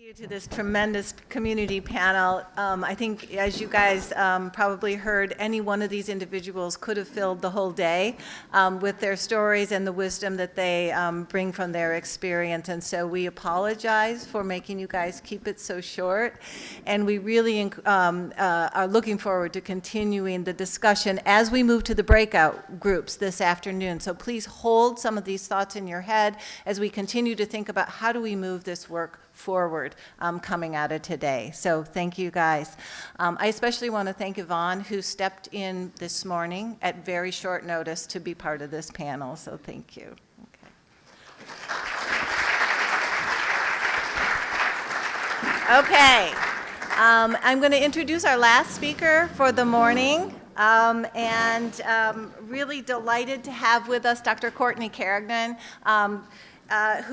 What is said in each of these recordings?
you to this tremendous community panel. I think, as you guys probably heard, any one of these individuals could have filled the whole day with their stories and the wisdom that they bring from their experience. And so we apologize for making you guys keep it so short. And we really are looking forward to continuing the discussion as we move to the breakout groups this afternoon. So please hold some of these thoughts in your head as we continue to think about how do we move this work forward coming out of today. So thank you guys. I especially want to thank Yvonne, who stepped in this morning at very short notice to be part of this panel. So thank you. Okay. I'm going to introduce our last speaker for the morning. Really delighted to have with us Dr. Courtney Carignan.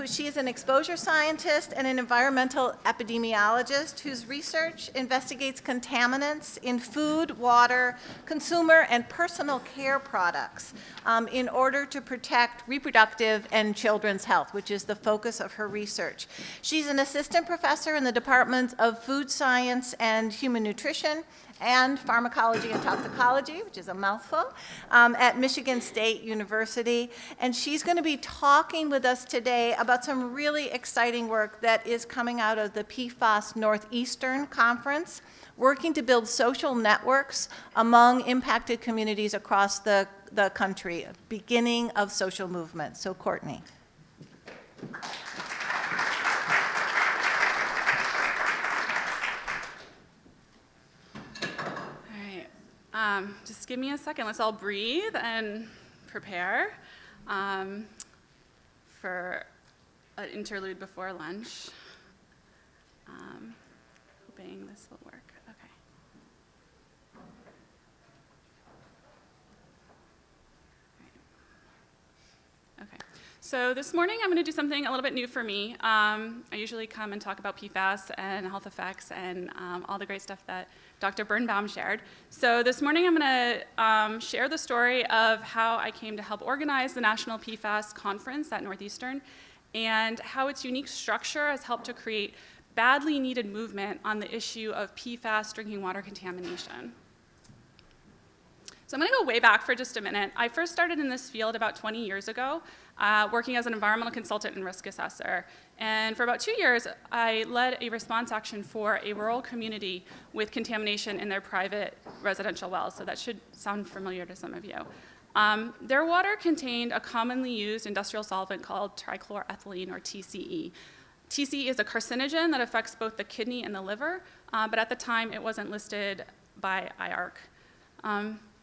She is an exposure scientist and an environmental epidemiologist whose research investigates contaminants in food, water, consumer, and personal care products in order to protect reproductive and children's health, which is the focus of her research. She's an assistant professor in the Department of Food Science and Human Nutrition and Pharmacology and Toxicology, which is a mouthful, at Michigan State University. And she's going to be talking with us today about some really exciting work that is coming out of the PFAS Northeastern Conference, working to build social networks among impacted communities across the country, beginning of social movement. So Courtney. Just give me a second. Let's all breathe and prepare for an interlude before lunch. Hoping this will work. Okay. All right. Okay. So this morning I'm going to do something a little bit new for me. I usually come and talk about PFAS and health effects and all the great stuff that Dr. Birnbaum shared. So this morning I'm going to share the story of how I came to help organize the National PFAS Conference at Northeastern and how its unique structure has helped to create badly needed movement on the issue of PFAS drinking water contamination. So I'm going to go way back for just a minute. I first started in this field about 20 years ago, working as an environmental consultant and risk assessor. And for about 2 years, I led a response action for a rural community with contamination in their private residential wells. So that should sound familiar to some of you. Their water contained a commonly used industrial solvent called trichloroethylene, or TCE. TCE is a carcinogen that affects both the kidney and the liver, but at the time it wasn't listed by IARC.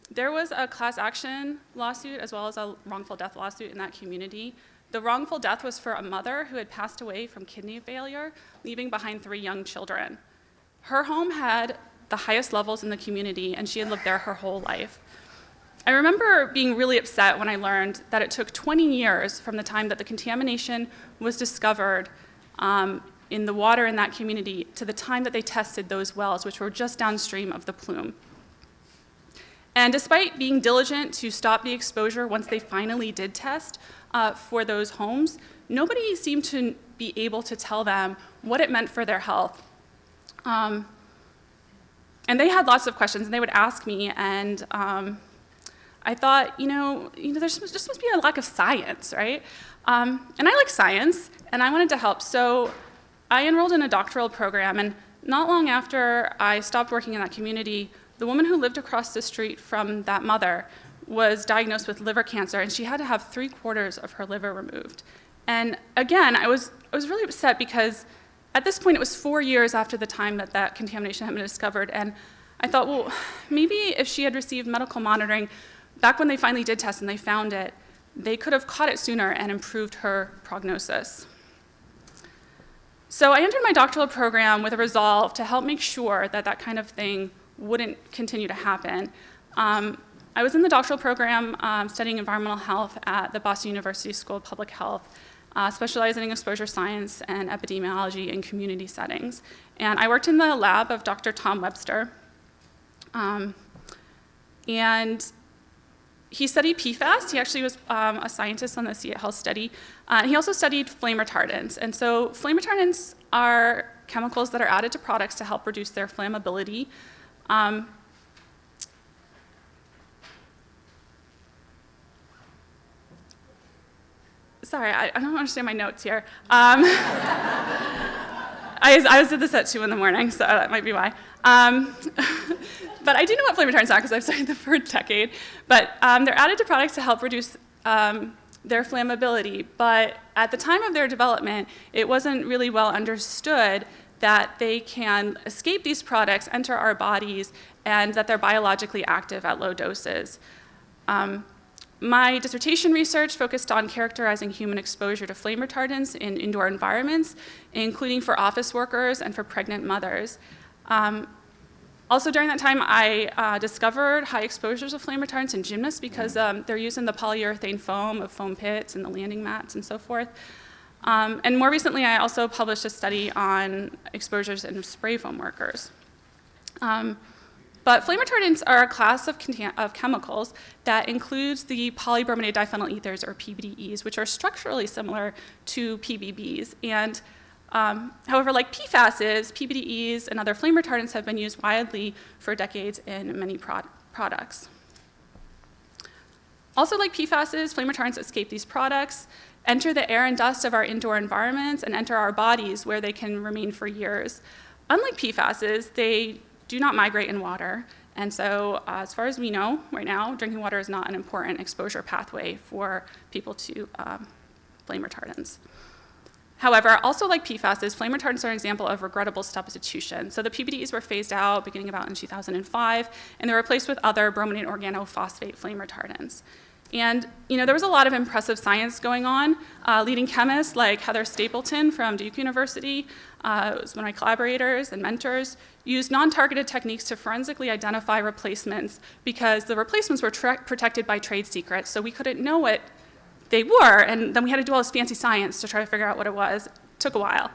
There was a class action lawsuit as well as a wrongful death lawsuit in that community. The wrongful death was for a mother who had passed away from kidney failure, leaving behind 3 young children. Her home had the highest levels in the community, and she had lived there her whole life. I remember being really upset when I learned that it took 20 years from the time that the contamination was discovered in the water in that community to the time that they tested those wells, which were just downstream of the plume. And despite being diligent to stop the exposure once they finally did test for those homes, nobody seemed to be able to tell them what it meant for their health. And they had lots of questions, and they would ask me, and I thought, there just must be a lack of science, right? And I like science, and I wanted to help. So I enrolled in a doctoral program, and not long after I stopped working in that community, the woman who lived across the street from that mother was diagnosed with liver cancer, and she had to have 3/4 of her liver removed. And again, I was really upset because at this point it was 4 years after the time that that contamination had been discovered, and I thought, well, maybe if she had received medical monitoring back when they finally did test and they found it, they could have caught it sooner and improved her prognosis. So I entered my doctoral program with a resolve to help make sure that that kind of thing wouldn't continue to happen. I was in the doctoral program studying environmental health at the Boston University School of Public Health, specializing in exposure science and epidemiology in community settings. And I worked in the lab of Dr. Tom Webster. And he studied PFAS. He actually was a scientist on the Sea Health study. He also studied flame retardants. And so flame retardants are chemicals that are added to products to help reduce their flammability. Sorry, I don't understand my notes here. I did this at 2 in the morning, so that might be why. But I do know what flame retardants are because I've studied them for a decade. But they're added to products to help reduce their flammability. But at the time of their development, it wasn't really well understood that they can escape these products, enter our bodies, and that they're biologically active at low doses. My dissertation research focused on characterizing human exposure to flame retardants in indoor environments, including for office workers and for pregnant mothers. Also during that time, I discovered high exposures of flame retardants in gymnasts because they're used in the polyurethane foam of foam pits and the landing mats and so forth. And more recently, I also published a study on exposures in spray foam workers. But flame retardants are a class of chemicals that includes the polybrominated diphenyl ethers, or PBDEs, which are structurally similar to PBBs. And however, like PFAS, PBDEs and other flame retardants have been used widely for decades in many products. Also, like PFAS, flame retardants escape these products, enter the air and dust of our indoor environments, and enter our bodies where they can remain for years. Unlike PFAS, they do not migrate in water, and so as far as we know right now, drinking water is not an important exposure pathway for people to flame retardants. However, also like PFAS, flame retardants are an example of regrettable substitution. So the PBDs were phased out beginning about in 2005, and they were replaced with other brominated organophosphate flame retardants. And there was a lot of impressive science going on. Leading chemists like Heather Stapleton from Duke University, was one of my collaborators and mentors, used non-targeted techniques to forensically identify replacements because the replacements were protected by trade secrets, so we couldn't know what they were, and then we had to do all this fancy science to try to figure out what it was. It took a while.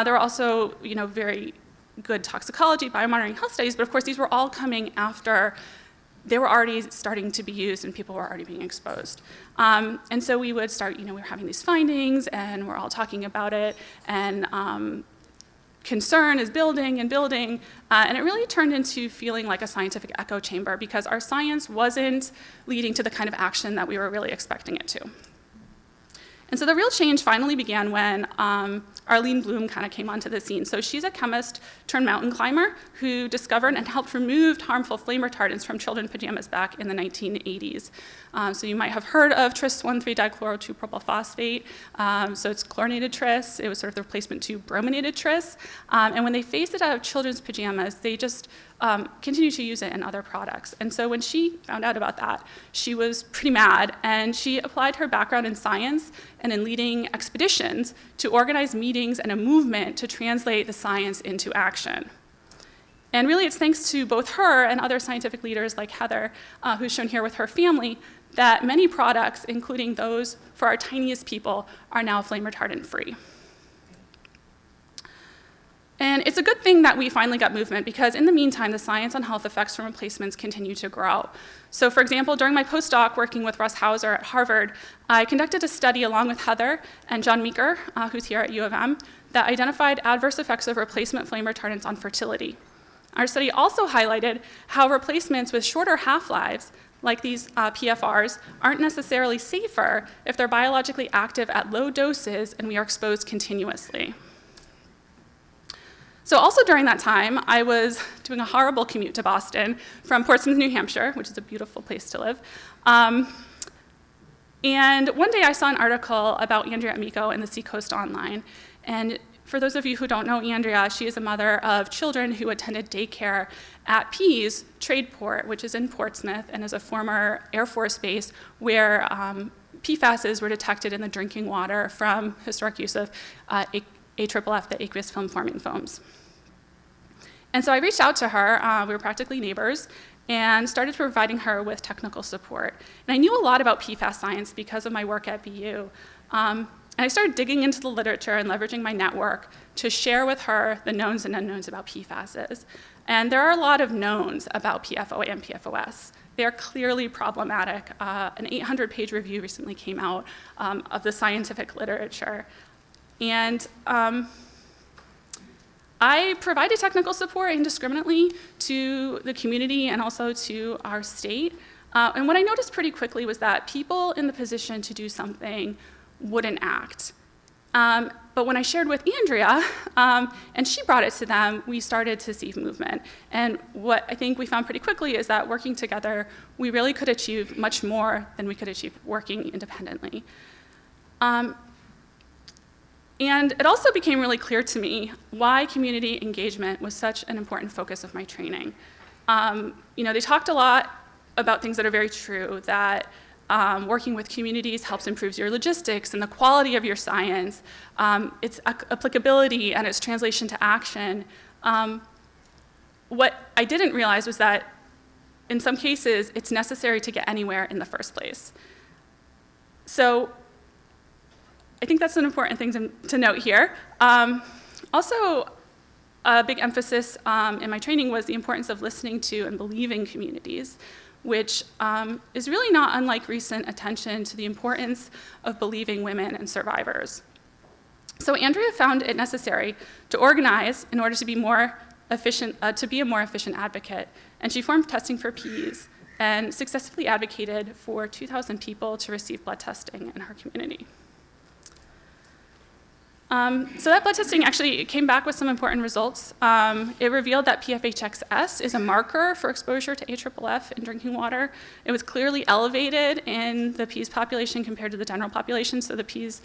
There were also very good toxicology, biomonitoring health studies, but of course these were all coming after they were already starting to be used and people were already being exposed. And so we would start, we were having these findings and we're all talking about it, and concern is building and building, and it really turned into feeling like a scientific echo chamber because our science wasn't leading to the kind of action that we were really expecting it to. And so the real change finally began when Arlene Blum kind of came onto the scene. So she's a chemist turned mountain climber who discovered and helped remove harmful flame retardants from children's pajamas back in the 1980s. So you might have heard of tris 1,3-dichloro-2-propylphosphate. So it's chlorinated tris. It was sort of the replacement to brominated tris. And when they phased it out of children's pajamas, they just continued to use it in other products. And so when she found out about that, she was pretty mad, and she applied her background in science and in leading expeditions to organize meetings and a movement to translate the science into action. And really, it's thanks to both her and other scientific leaders like Heather, who's shown here with her family, that many products, including those for our tiniest people, are now flame retardant free. And it's a good thing that we finally got movement because in the meantime, the science on health effects from replacements continue to grow. So for example, during my postdoc working with Russ Hauser at Harvard, I conducted a study along with Heather and John Meeker, who's here at U of M, that identified adverse effects of replacement flame retardants on fertility. Our study also highlighted how replacements with shorter half-lives, like these PFRs, aren't necessarily safer if they're biologically active at low doses and we are exposed continuously. So also during that time, I was doing a horrible commute to Boston from Portsmouth, New Hampshire, which is a beautiful place to live. And one day I saw an article about Andrea Amico in the Seacoast Online. And for those of you who don't know Andrea, she is a mother of children who attended daycare at Pease Tradeport, which is in Portsmouth and is a former Air Force base where PFASs were detected in the drinking water from historic use of AFFF, the aqueous film forming foams. And so I reached out to her, we were practically neighbors, and started providing her with technical support. And I knew a lot about PFAS science because of my work at BU. And I started digging into the literature and leveraging my network to share with her the knowns and unknowns about PFASs. And there are a lot of knowns about PFOA and PFOS. they are clearly problematic. An 800-page review recently came out of the scientific literature. And I provided technical support indiscriminately to the community and also to our state. And what I noticed pretty quickly was that people in the position to do something wouldn't act. But when I shared with Andrea, and she brought it to them, we started to see movement. And what I think we found pretty quickly is that working together, we really could achieve much more than we could achieve working independently. And it also became really clear to me why community engagement was such an important focus of my training. They talked a lot about things that are very true, that working with communities helps improve your logistics and the quality of your science, its applicability and its translation to action. What I didn't realize was that in some cases, it's necessary to get anywhere in the first place. So I think that's an important thing to note here. Also, a big emphasis in my training was the importance of listening to and believing communities, which is really not unlike recent attention to the importance of believing women and survivors. So Andrea found it necessary to organize in order to be more efficient, to be a more efficient advocate, and she formed Testing for Peas and successfully advocated for 2,000 people to receive blood testing in her community. So that blood testing actually came back with some important results. It revealed that PFHXS is a marker for exposure to AFFF in drinking water. It was clearly elevated in the Peas population compared to the general population. So the Peas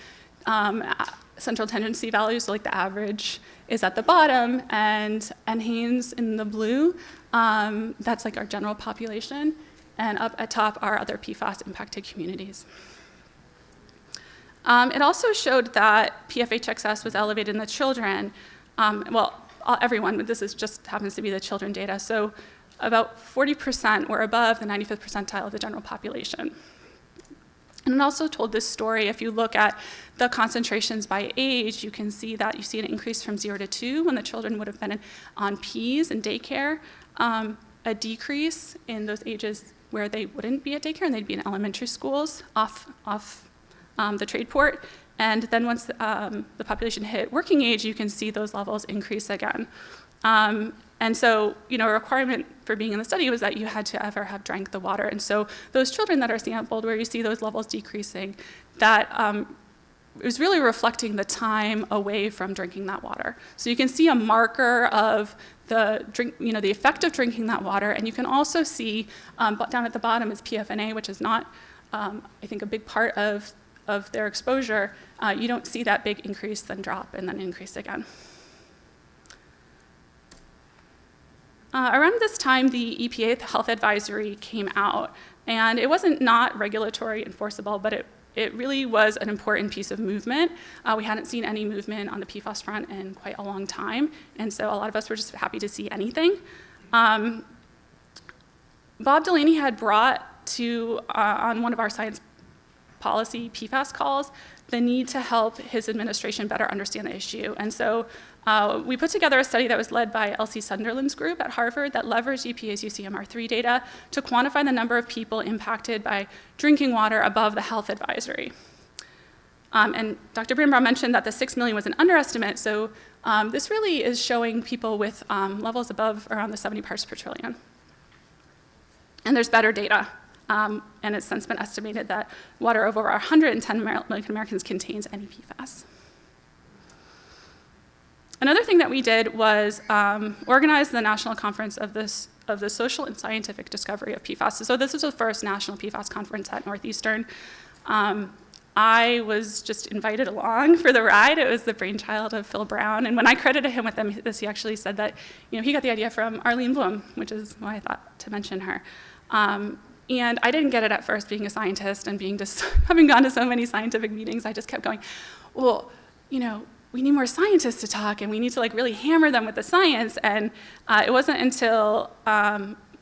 central tendency values, so like the average, is at the bottom, and NHANES in the blue, that's like our general population. And up at top are other PFAS impacted communities. It also showed that PFHXS was elevated in the children, everyone, but this just happens to be the children data. So about 40% were above the 95th percentile of the general population. And it also told this story. If you look at the concentrations by age, you can see that you see an increase from 0 to 2 when the children would have been on P's and daycare, a decrease in those ages where they wouldn't be at daycare and they'd be in elementary schools off the trade port, and then once the population hit working age, you can see those levels increase again. And so, a requirement for being in the study was that you had to ever have drank the water. And so those children that are sampled where you see those levels decreasing, that it was really reflecting the time away from drinking that water. So you can see a marker of the effect of drinking that water, and you can also see down at the bottom is PFNA, which is not, I think, a big part of their exposure. You don't see that big increase, then drop, and then increase again. Around this time, the EPA health advisory came out, and it wasn't not regulatory enforceable, but it really was an important piece of movement. We hadn't seen any movement on the PFAS front in quite a long time, and so a lot of us were just happy to see anything. Bob Delaney had brought to, on one of our science policy PFAS calls, the need to help his administration better understand the issue. And so we put together a study that was led by Elsie Sunderland's group at Harvard that leveraged EPA's UCMR3 data to quantify the number of people impacted by drinking water above the health advisory. And Dr. Birnbaum mentioned that the 6 million was an underestimate, so this really is showing people with levels above around the 70 parts per trillion. And there's better data. And it's since been estimated that water over 110 million Americans contains any PFAS. Another thing that we did was organize the national conference of the social and scientific discovery of PFAS. So this was the first national PFAS conference at Northeastern. I was just invited along for the ride. It was the brainchild of Phil Brown. And when I credited him with this, he actually said that he got the idea from Arlene Blum, which is why I thought to mention her. And I didn't get it at first, being a scientist and having gone to so many scientific meetings. I just kept going, well, we need more scientists to talk, and we need to really hammer them with the science. And it wasn't until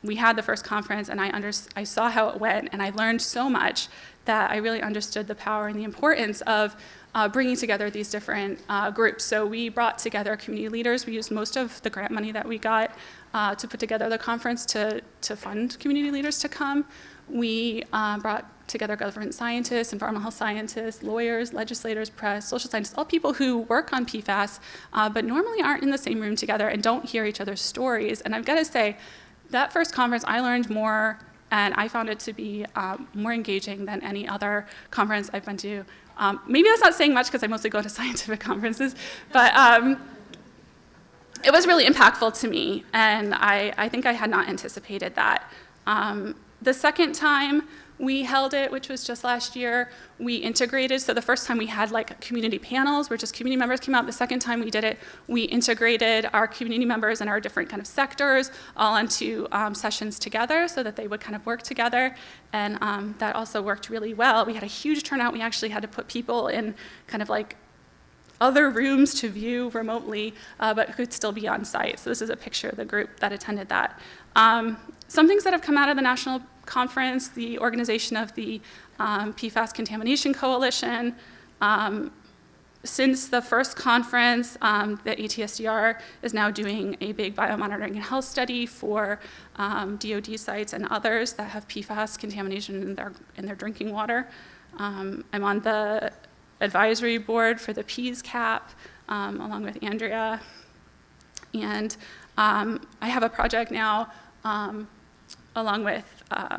we had the first conference, and I saw how it went, and I learned so much that I really understood the power and the importance of bringing together these different groups. So we brought together community leaders. We used most of the grant money that we got to put together the conference to fund community leaders to come. We brought together government scientists, environmental health scientists, lawyers, legislators, press, social scientists, all people who work on PFAS, but normally aren't in the same room together and don't hear each other's stories. And I've got to say, that first conference, I learned more, and I found it to be more engaging than any other conference I've been to. Maybe that's not saying much because I mostly go to scientific conferences, but it was really impactful to me, and I think I had not anticipated that. The second time we held it, which was just last year, we integrated. So the first time we had like community panels where just community members came out. The second time we did it, we integrated our community members and our different kind of sectors all into sessions together so that they would kind of work together. And that also worked really well. We had a huge turnout. We actually had to put people in kind of like other rooms to view remotely, but could still be on site. So this is a picture of the group that attended that. Some things that have come out of the national conference, the organization of the PFAS Contamination Coalition. Since the first conference, the ATSDR is now doing a big biomonitoring and health study for DoD sites and others that have PFAS contamination in their drinking water. I'm on the advisory board for the PEAS cap, along with Andrea. And I have a project now along with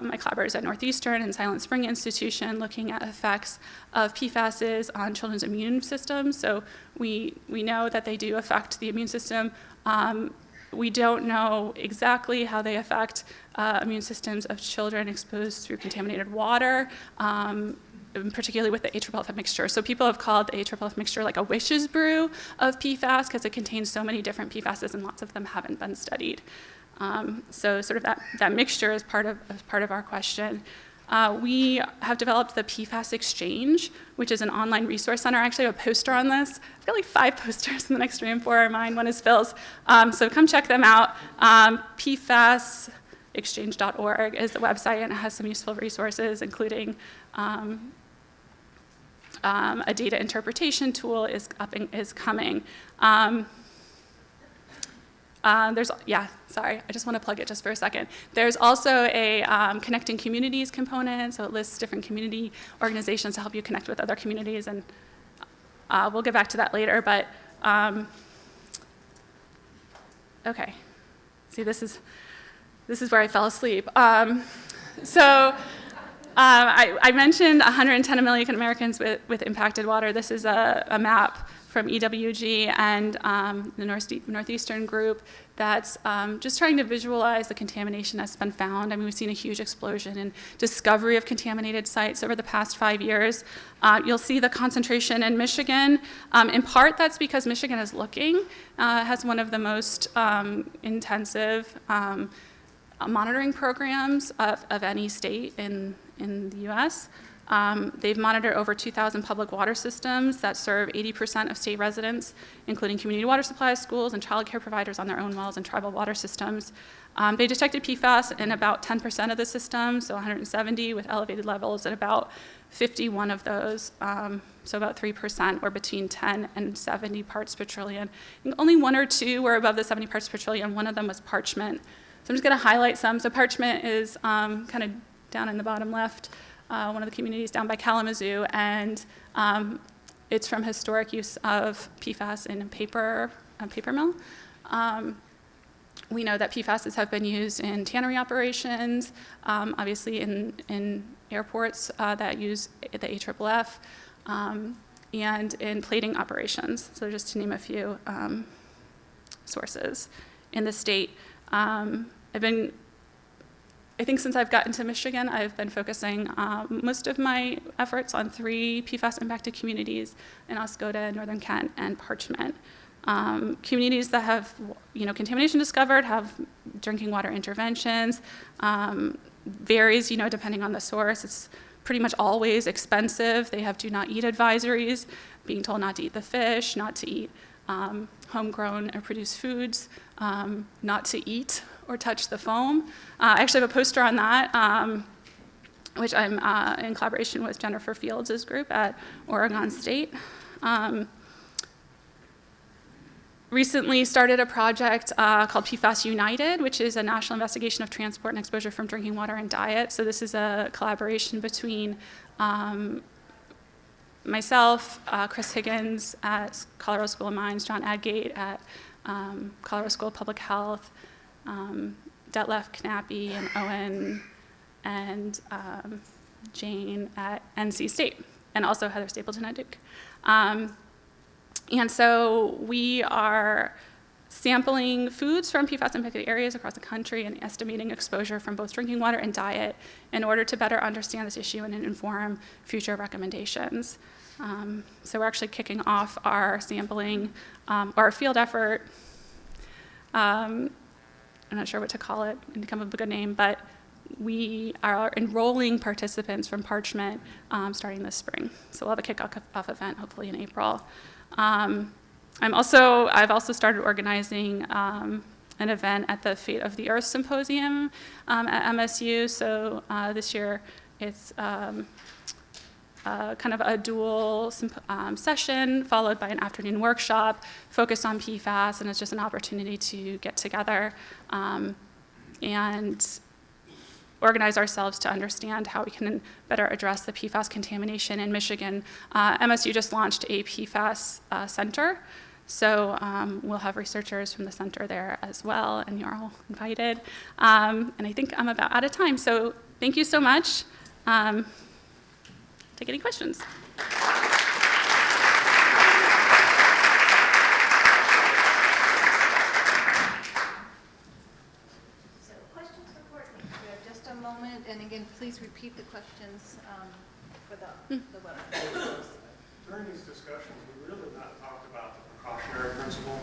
my collaborators at Northeastern and Silent Spring Institution looking at effects of PFASs on children's immune systems. So we know that they do affect the immune system. We don't know exactly how they affect immune systems of children exposed through contaminated water, particularly with the HERCULES mixture. So people have called the HERCULES mixture like a wish's brew of PFAS because it contains so many different PFASs and lots of them haven't been studied. So sort of that mixture is part of our question. We have developed the PFAS Exchange, which is an online resource center. I actually have a poster on this. I've got like 5 posters in the next room. 4 are mine, 1 is Phil's. So come check them out. PFASexchange.org is the website, and it has some useful resources, including a data interpretation tool is coming. Sorry, I just want to plug it just for a second. There's also a connecting communities component, so it lists different community organizations to help you connect with other communities, and we'll get back to that later, but okay. See, this is where I fell asleep. I mentioned 110 million Americans with impacted water. This is a map from EWG and the Northeastern group that's just trying to visualize the contamination that's been found. I mean, we've seen a huge explosion in discovery of contaminated sites over the past 5 years. You'll see the concentration in Michigan. In part, that's because Michigan is has one of the most intensive monitoring programs of any state in the US. They've monitored over 2,000 public water systems that serve 80% of state residents, including community water supplies, schools, and child care providers on their own wells and tribal water systems. They detected PFAS in about 10% of the systems, so 170 with elevated levels, and about 51 of those, so about 3%, were between 10 and 70 parts per trillion. I think only 1 or 2 were above the 70 parts per trillion. One of them was parchment. So I'm just going to highlight some. So parchment is kind of down in the bottom left. One of the communities down by Kalamazoo, and it's from historic use of PFAS in a paper mill. We know that PFASs have been used in tannery operations, obviously in airports that use the AFFF, and in plating operations. So just to name a few sources in the state. I think since I've gotten to Michigan, I've been focusing most of my efforts on 3 PFAS-impacted communities in Oscoda, Northern Kent, and Parchment. Communities that have, contamination discovered have drinking water interventions. Varies, depending on the source. It's pretty much always expensive. They have do not eat advisories, being told not to eat the fish, not to eat homegrown or produced foods, not to eat or touch the foam. I actually have a poster on that, which I'm in collaboration with Jennifer Fields' group at Oregon State. Recently started a project called PFAS United, which is a national investigation of transport and exposure from drinking water and diet. So this is a collaboration between myself, Chris Higgins at Colorado School of Mines, John Adgate at Colorado School of Public Health, Detlef Knappe and Owen and Jane at NC State, and also Heather Stapleton at Duke. And so we are sampling foods from PFAS-impacted areas across the country and estimating exposure from both drinking water and diet in order to better understand this issue and inform future recommendations. So we're actually kicking off our sampling, our field effort. I'm not sure what to call it and come up with a good name, but we are enrolling participants from Parchment starting this spring. So we'll have a kickoff event hopefully in April. I've also started organizing an event at the Fate of the Earth Symposium at MSU. So this year it's kind of a dual session followed by an afternoon workshop focused on PFAS, and it's just an opportunity to get together and organize ourselves to understand how we can better address the PFAS contamination in Michigan. MSU just launched a PFAS center, so we'll have researchers from the center there as well, and you're all invited. And I think I'm about out of time, so thank you so much. Take any questions. And again, please repeat the questions for the webinar. During these discussions, we really not talked about the precautionary principle.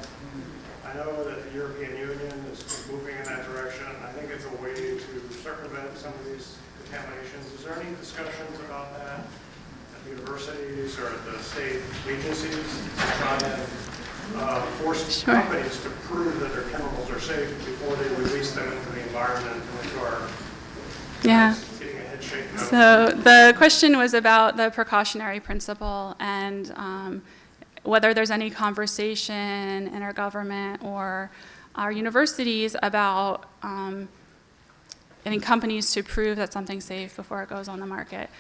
I know that the European Union is moving in that direction. I think it's a way to circumvent some of these contaminations. Is there any discussions about that at the universities or at the state agencies to try and force companies to prove that their chemicals are safe before they release them into the environment and into our So the question was about the precautionary principle and whether there's any conversation in our government or our universities about getting companies to prove that something's safe before it goes on the market.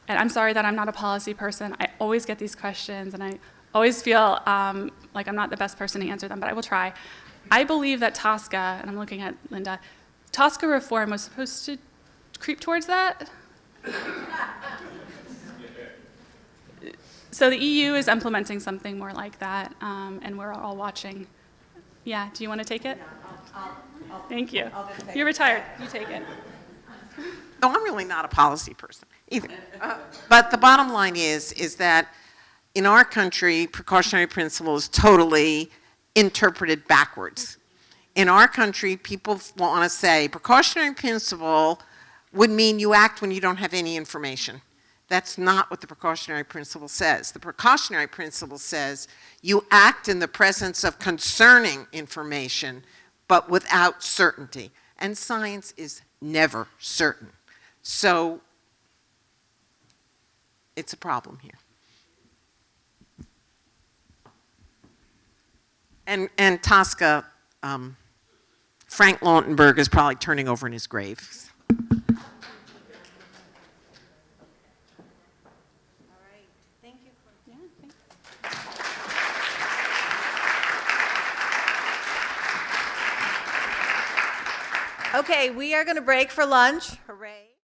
And I'm sorry that I'm not a policy person. I always get these questions and I always feel like I'm not the best person to answer them, but I will try. I believe that TSCA, and I'm looking at Linda, TSCA reform was supposed to creep towards that. So the EU is implementing something more like that, and we're all watching. Yeah, do you want to take it? Thank you. You're retired. You take it. No, I'm really not a policy person either. But the bottom line is that in our country, precautionary principle is totally interpreted backwards. In our country, people want to say precautionary principle would mean you act when you don't have any information. That's not what the precautionary principle says. The precautionary principle says you act in the presence of concerning information, but without certainty. And science is never certain. So it's a problem here. And TSCA, Frank Lautenberg is probably turning over in his grave. Okay, we are going to break for lunch